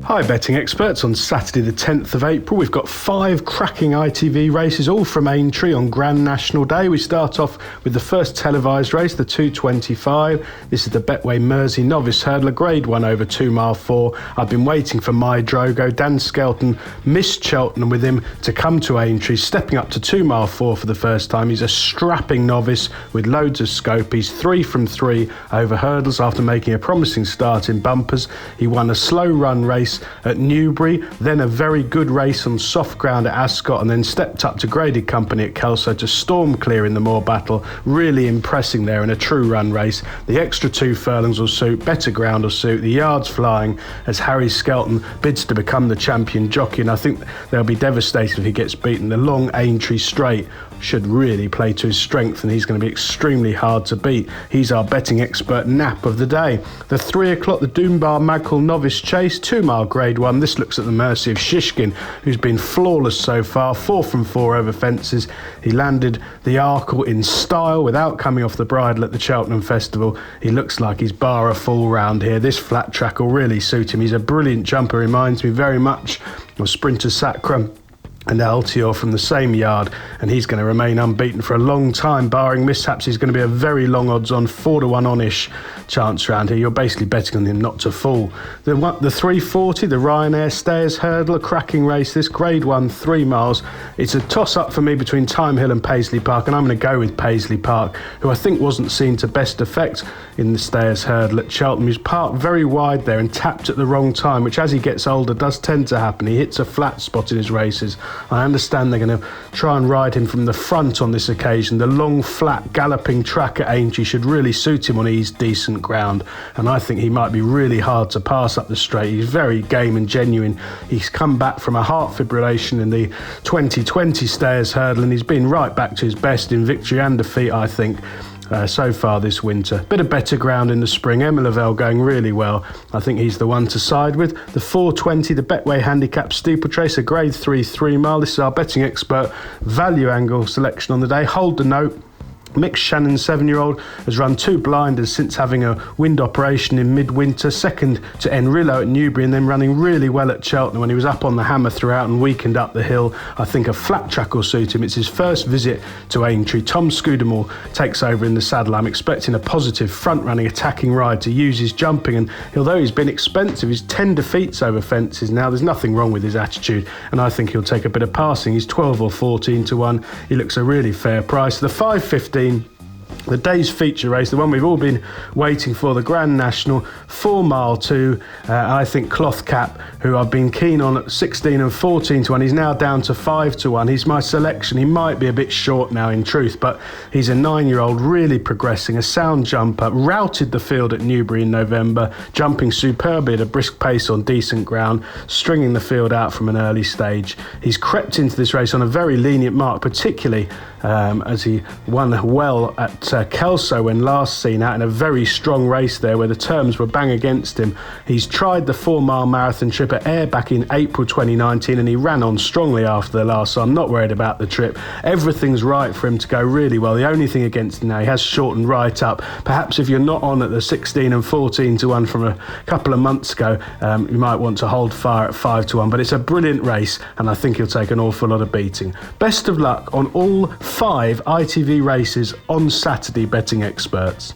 Hi betting experts, on Saturday the 10th of April we've got 5 cracking ITV races, all from Aintree on Grand National Day. We start off with the first televised race, the 225. This is the Betway Mersey Novice Hurdler, Grade 1 over 2 mile 4. I've been waiting for my Drogo. Dan Skelton missed Cheltenham with him to come to Aintree, stepping up to 2 mile 4 for the first time. He's a strapping novice with loads of scope. He's 3 from 3 over hurdles after making a promising start in bumpers. He won a slow run race at Newbury, then a very good race on soft ground at Ascot, and then stepped up to graded company at Kelso to storm clear in the Moor Battle, really impressing there in a true run race. The extra 2 furlongs will suit, better ground will suit, the yards flying as Harry Skelton bids to become the champion jockey, and I think they'll be devastated if he gets beaten. The long Aintree straight should really play to his strength, and he's going to be extremely hard to beat. He's our betting expert nap of the day. The 3 o'clock, the Dunbar Maghull Novice Chase, 2 mile Grade 1. This looks at the mercy of Shishkin, who's been flawless so far, 4 from 4 over fences. He landed the Arkle in style without coming off the bridle at the Cheltenham Festival. He looks like he's bar a full round here. This flat track will really suit him. He's a brilliant jumper, reminds me very much of Sprinter Sacre and Altior from the same yard, and he's going to remain unbeaten for a long time, barring mishaps. He's going to be a very long odds on 4-1 on-ish chance round here. You're basically betting on him not to fall. The 340, the Ryanair Stayers Hurdle, a cracking race this, Grade 1, 3 miles. It's a toss-up for me between Thyme Hill and Paisley Park, and I'm going to go with Paisley Park, who I think wasn't seen to best effect in the Stayers Hurdle at Cheltenham. He's parked very wide there and tapped at the wrong time, which as he gets older does tend to happen. He hits a flat spot in his races. I understand they're going to try and ride him from the front on this occasion. The long, flat, galloping track at Aintree should really suit him on decent ground, and I think he might be really hard to pass up the straight. He's very game and genuine. He's come back from a heart fibrillation in the 2020 Stayers Hurdle, and he's been right back to his best in victory and defeat, I think. So far this winter. Bit of better ground in the spring. Emma Lavelle going really well. I think he's the one to side with. The 420, the Betway Handicap Steeple Trace, a Grade 3 3 mile. This is our betting expert value angle selection on the day. Hold the note. Mick Shannon, 7-year-old, has run 2 blinders since having a wind operation in midwinter, second to Enrillo at Newbury, and then running really well at Cheltenham when he was up on the hammer throughout and weakened up the hill. I think a flat track will suit him. It's his first visit to Aintree. Tom Scudamore takes over in the saddle. I'm expecting a positive front-running attacking ride to use his jumping, and although he's been expensive, he's 10 defeats over fences now. There's nothing wrong with his attitude, and I think he'll take a bit of passing. He's 12 or 14 to 1. He looks a really fair price. The 5:15, the day's feature race, the one we've all been waiting for, the Grand National, 4 mile 2. I think Cloth Cap, who I've been keen on at 16 and 14 to 1, he's now down to 5 to 1. He's my selection. He might be a bit short now in truth, but he's a 9-year-old, really progressing, a sound jumper, routed the field at Newbury in November, jumping superbly at a brisk pace on decent ground, stringing the field out from an early stage. He's crept into this race on a very lenient mark, particularly as he won well at Kelso when last seen out in a very strong race there where the terms were bang against him. He's tried the 4-mile marathon trip at Ayr back in April 2019, and he ran on strongly after the last, so I'm not worried about the trip. Everything's right for him to go really well. The only thing against him now, he has shortened right up. Perhaps if you're not on at the 16 and 14 to 1 from a couple of months ago, you might want to hold fire at 5 to 1, but it's a brilliant race, and I think he'll take an awful lot of beating. Best of luck on all 5 ITV races on Saturday, betting experts.